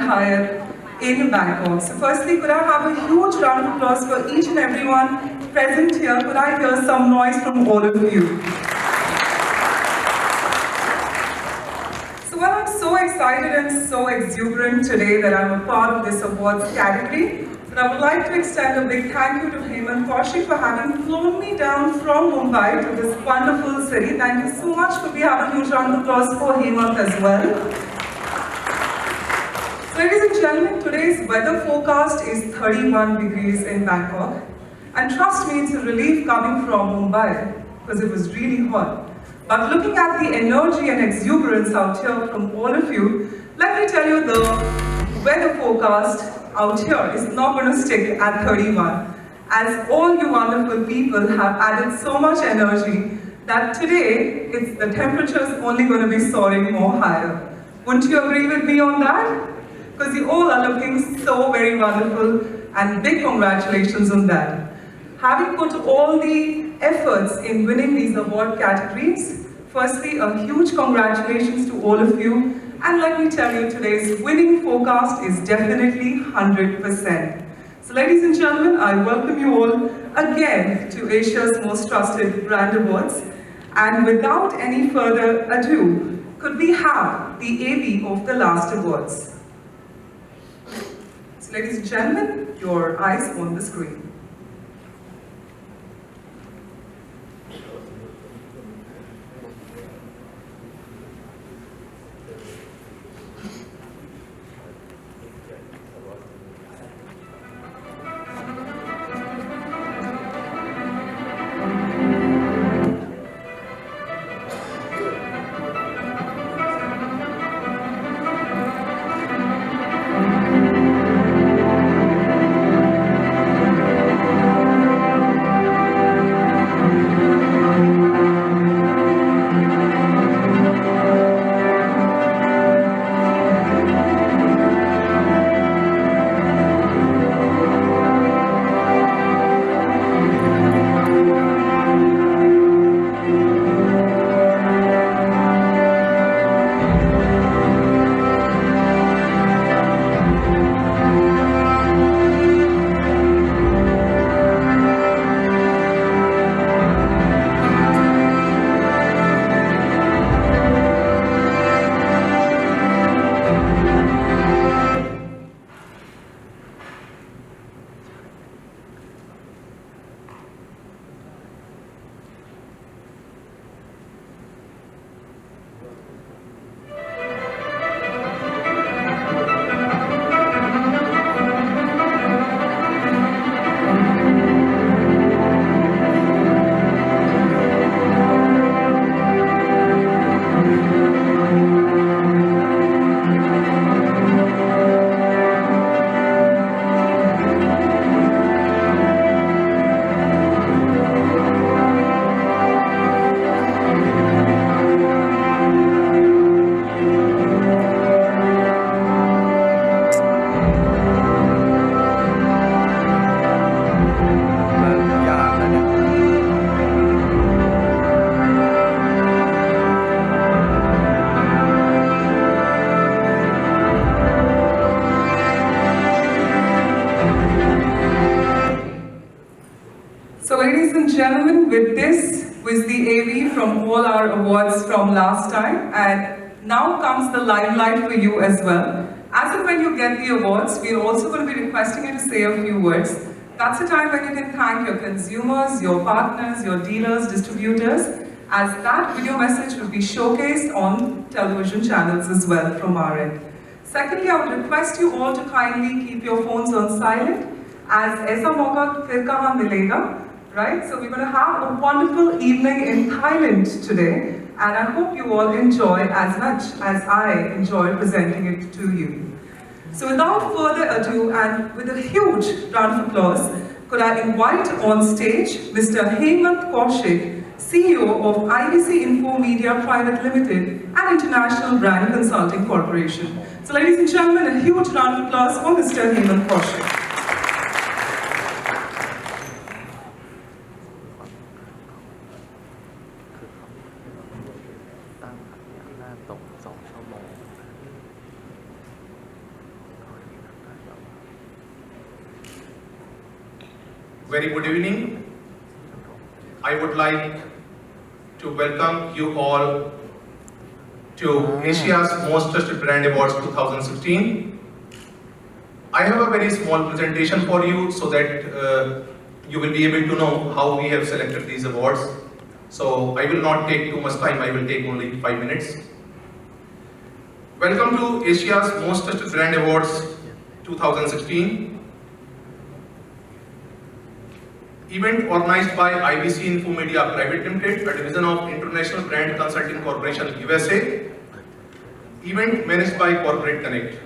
Hyatt in Bangkok. So firstly, could I have a huge round of applause for each and everyone present here? Could I hear some noise from all of you? So well, I'm so excited and so exuberant today that I'm a part of this awards category. And I would like to extend a big thank you to Hemant Kaushik for having flown me down from Mumbai to this wonderful city. Thank you so much. Could we have a huge round of applause for Hemant as well? So ladies and gentlemen, today's weather forecast is 31 degrees in Bangkok. And trust me, it's a relief coming from Mumbai because it was really hot. But looking at the energy and exuberance out here from all of you, let me tell you the weather forecast out here is not going to stick at 31, as all you wonderful people have added so much energy that today the temperature is only going to be soaring more higher. Wouldn't you agree with me on that? Because you all are looking so very wonderful, and big congratulations on that. Having put all the efforts in winning these award categories, firstly a huge congratulations to all of you. And let me tell you, today's winning forecast is definitely 100%. So ladies and gentlemen, I welcome you all again to Asia's Most Trusted Brand Awards. And without any further ado, could we have the AV of the last awards? So ladies and gentlemen, your eyes on the screen. Gentlemen, with this was the AV from all our awards from last time, and now comes the limelight for you as well. As and when you get the awards, we're also going to be requesting you to say a few words. That's the time when you can thank your consumers, your partners, your dealers, distributors, as that video message will be showcased on television channels as well from our end. Secondly, I would request you all to kindly keep your phones on silent, as aisa mauka fir kahan milega. Right? So we're going to have a wonderful evening in Thailand today, and I hope you all enjoy as much as I enjoy presenting it to you. So without further ado, and with a huge round of applause, could I invite on stage Mr. Hemant Kaushik, CEO of IVC Info Media Private Limited and International Brand Consulting Corporation. So ladies and gentlemen, a huge round of applause for Mr. Hemant Kaushik. Very good evening. I would like to welcome you all to Asia's Most Trusted Brand Awards 2016. I have a very small presentation for you so that you will be able to know how we have selected these awards. So I will not take too much time, I will take only 5 minutes. Welcome to Asia's Most Trusted Brand Awards 2016. Event organized by IBC Infomedia Private Limited, a division of International Brand Consulting Corporation USA. Event managed by Corporate Connect.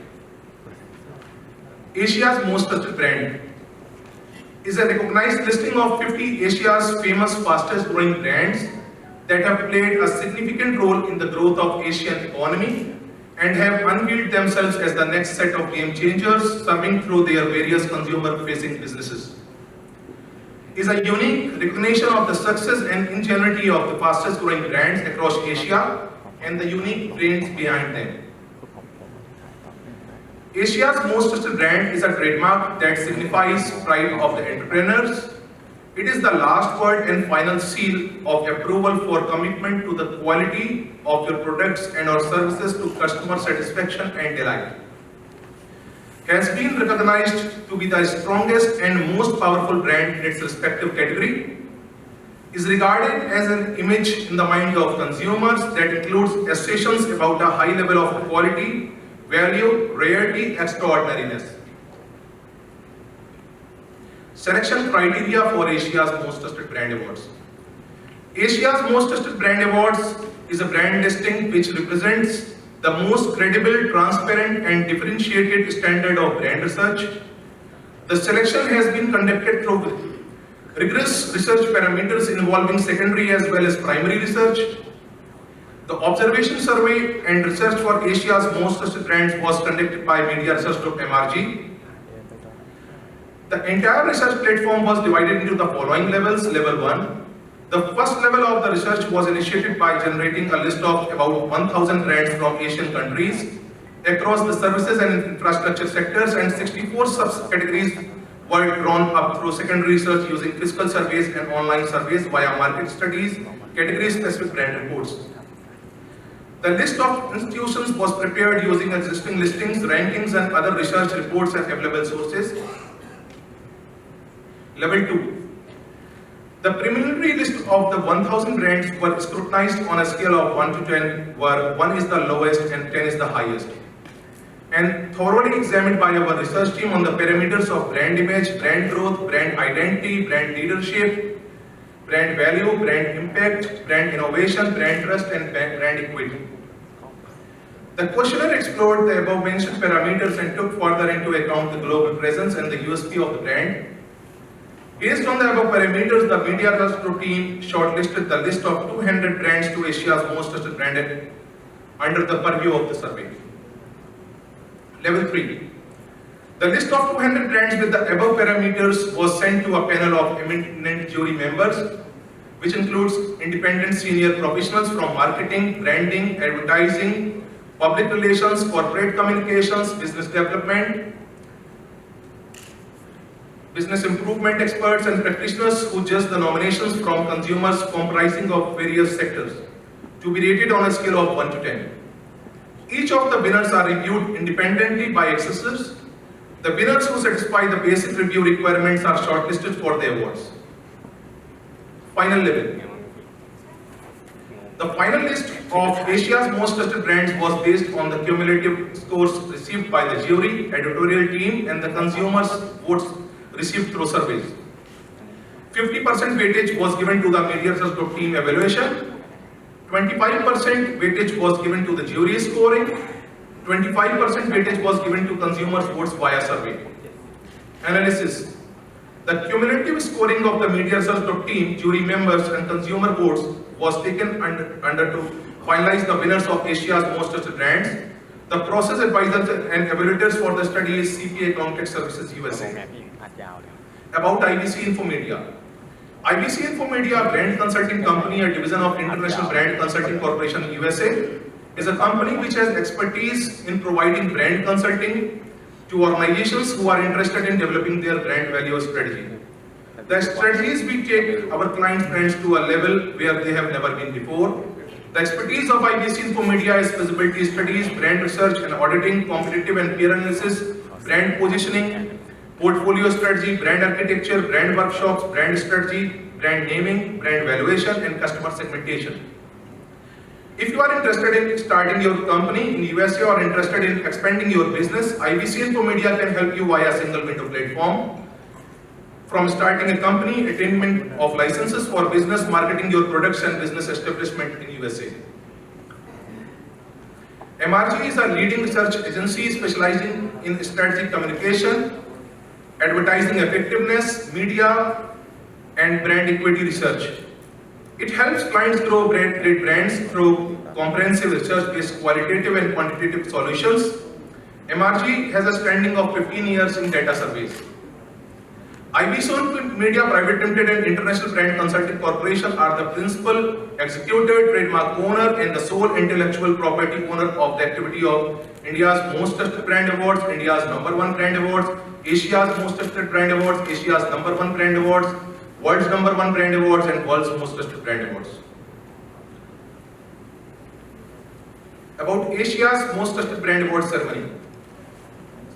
Asia's Most Trusted Brand is a recognized listing of 50 Asia's famous fastest growing brands that have played a significant role in the growth of Asian economy and have unveiled themselves as the next set of game changers serving through their various consumer facing businesses. Is a unique recognition of the success and ingenuity of the fastest growing brands across Asia and the unique brains behind them. Asia's Most Trusted Brand is a trademark that signifies pride of the entrepreneurs. It is the last word and final seal of approval for commitment to the quality of your products and or services to customer satisfaction and delight. Has been recognized to be the strongest and most powerful brand in its respective category, is regarded as an image in the mind of consumers that includes assertions about a high level of quality, value, rarity, extraordinariness. Selection criteria for Asia's Most Trusted Brand Awards. Asia's Most Trusted Brand Awards is a brand listing which represents the most credible, transparent and differentiated standard of brand research. The selection has been conducted through rigorous research parameters involving secondary as well as primary research. The observation survey and research for Asia's Most Trusted Brands was conducted by Media Research Group MRG. The entire research platform was divided into the following levels. Level 1. The first level of the research was initiated by generating a list of about 1,000 brands from Asian countries across the services and infrastructure sectors, and 64 subcategories were drawn up through secondary research using physical surveys and online surveys via market studies, category-specific brand reports. The list of institutions was prepared using existing listings, rankings, and other research reports and available sources. Level 2. The preliminary list of the 1,000 brands were scrutinized on a scale of 1 to 10, where 1 is the lowest and 10 is the highest, and thoroughly examined by our research team on the parameters of brand image, brand growth, brand identity, brand leadership, brand value, brand impact, brand innovation, brand trust, and brand equity. The questionnaire explored the above mentioned parameters and took further into account the global presence and the USP of the brand. Based on the above parameters, the Media Research Group team shortlisted the list of 200 brands to Asia's Most Trusted Brand under the purview of the survey. Level 3. The list of 200 brands with the above parameters was sent to a panel of eminent jury members, which includes independent senior professionals from marketing, branding, advertising, public relations, corporate communications, business development, business improvement experts and practitioners who judge the nominations from consumers comprising of various sectors, to be rated on a scale of 1 to 10. Each of the winners are reviewed independently by assessors. The winners who satisfy the basic review requirements are shortlisted for the awards. Final level. The final list of Asia's Most Trusted Brands was based on the cumulative scores received by the jury, editorial team, and the consumers' votes received through surveys. 50% weightage was given to the Media Research Group team evaluation, 25% weightage was given to the jury scoring, 25% weightage was given to consumers' votes via survey. Analysis. The cumulative scoring of the Media Research Group team, jury members, and consumer votes was taken under to finalize the winners of Asia's Most Trusted Brands. The process advisors and evaluators for the study is CPA Accounting Services USA. About IBC Infomedia. IBC Infomedia, brand consulting company, a division of International Brand Consulting Corporation USA, is a company which has expertise in providing brand consulting to organizations who are interested in developing their brand value strategy. The strategies we take our clients' brands to a level where they have never been before. The expertise of IBC Infomedia is feasibility studies, brand research and auditing, competitive and peer analysis, brand positioning, portfolio strategy, brand architecture, brand workshops, brand strategy, brand naming, brand valuation and customer segmentation. If you are interested in starting your company in USA or interested in expanding your business, IBC Infomedia can help you via a single window platform. From starting a company, attainment of licenses for business, marketing your products and business establishment in USA. MRG is a leading research agency specializing in strategic communication, advertising effectiveness, media and brand equity research. It helps clients grow great brands through comprehensive research-based qualitative and quantitative solutions. MRG has a standing of 15 years in data surveys. IBC Infomedia Private Limited and International Brand Consulting Corporation are the principal executive, trademark owner and the sole intellectual property owner of the activity of India's Most Trusted Brand Awards, India's #1 Brand Awards, Asia's Most Trusted Brand Awards, Asia's #1 Brand Awards, World's #1 Brand Awards and World's Most Trusted Brand Awards. About Asia's Most Trusted Brand Awards ceremony.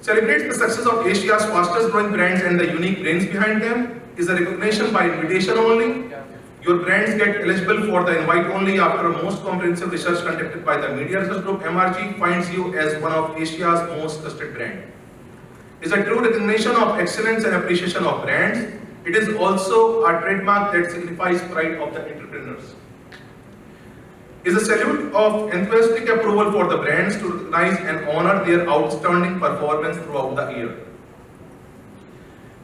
Celebrates the success of Asia's fastest growing brands and the unique brains behind them. Is a recognition by invitation only. Your brands get eligible for the invite only after a most comprehensive research conducted by the media research group. MRG finds you as one of Asia's most trusted brand. Is a true recognition of excellence and appreciation of brands. It is also a trademark that signifies pride of the entrepreneurs. Is a salute of enthusiastic approval for the brands to recognize and honor their outstanding performance throughout the year.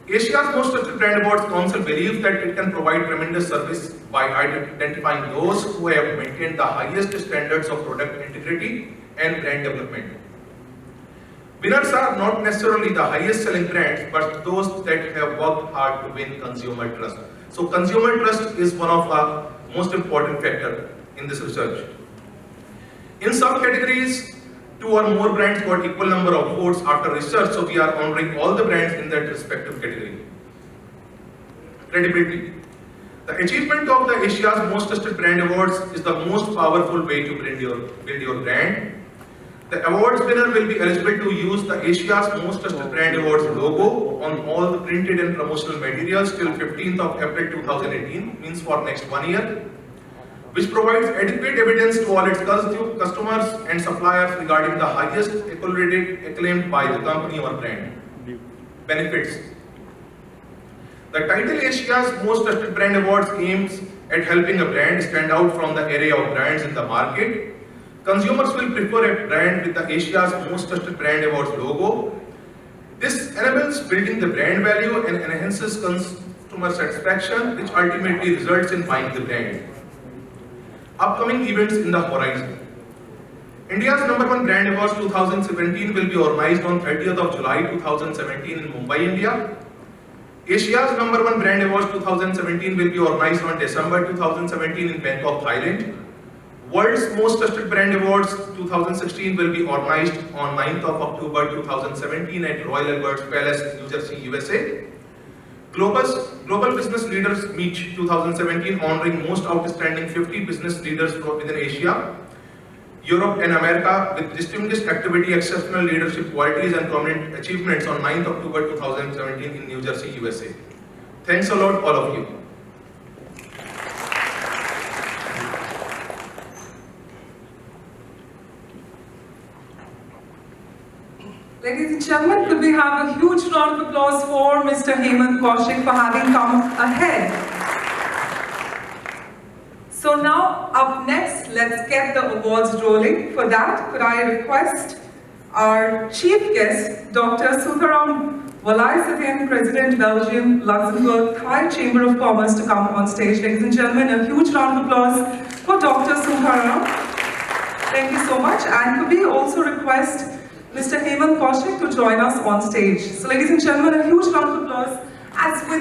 Asia's Most Trusted Brand Awards Council believes that it can provide tremendous service by identifying those who have maintained the highest standards of product integrity and brand development. Winners are not necessarily the highest selling brands, but those that have worked hard to win consumer trust. So consumer trust is one of the most important factors in this research. In some categories, 2 or more brands got equal number of votes after research, so we are honoring all the brands in that respective category. Credibility. The achievement of the Asia's Most Trusted Brand Awards is the most powerful way to build your brand. The awards winner will be eligible to use the Asia's Most Trusted Brand Awards logo on all the printed and promotional materials till 15th of April 2018, means for next 1 year, which provides adequate evidence to all its customers and suppliers regarding the highest acclaimed by the company or brand. Benefits. The title Asia's Most Trusted Brand Awards aims at helping a brand stand out from the array of brands in the market. Consumers will prefer a brand with the Asia's Most Trusted Brand Awards logo. This enables building the brand value and enhances customer satisfaction, which ultimately results in buying the brand. Upcoming events in the horizon. India's #1 Brand Awards 2017 will be organized on 30th of July 2017 in Mumbai, India. Asia's #1 Brand Awards 2017 will be organized on December 2017 in Bangkok, Thailand. World's Most Trusted Brand Awards 2016 will be organized on 9th of October 2017 at Royal Albert Palace, New Jersey, USA. Global Business Leaders Meet 2017 honoring most outstanding 50 business leaders within Asia, Europe and America with distinguished activity, exceptional leadership qualities and prominent achievements on 9th October 2017 in New Jersey, USA. Thanks a lot, all of you. Ladies and gentlemen, could we have a huge round of applause for Mr. Hemant Kaushik for having come ahead. So now, up next, let's get the awards rolling. For that, could I request our chief guest, Dr. Sutharam Valaisathian, President, Belgium, Luxembourg, Thai Chamber of Commerce, to come on stage. Ladies and gentlemen, a huge round of applause for Dr. Sutharam. Thank you so much. And could we also request Mr. Hemant Kaushik to join us on stage. So ladies and gentlemen, a huge round of applause as with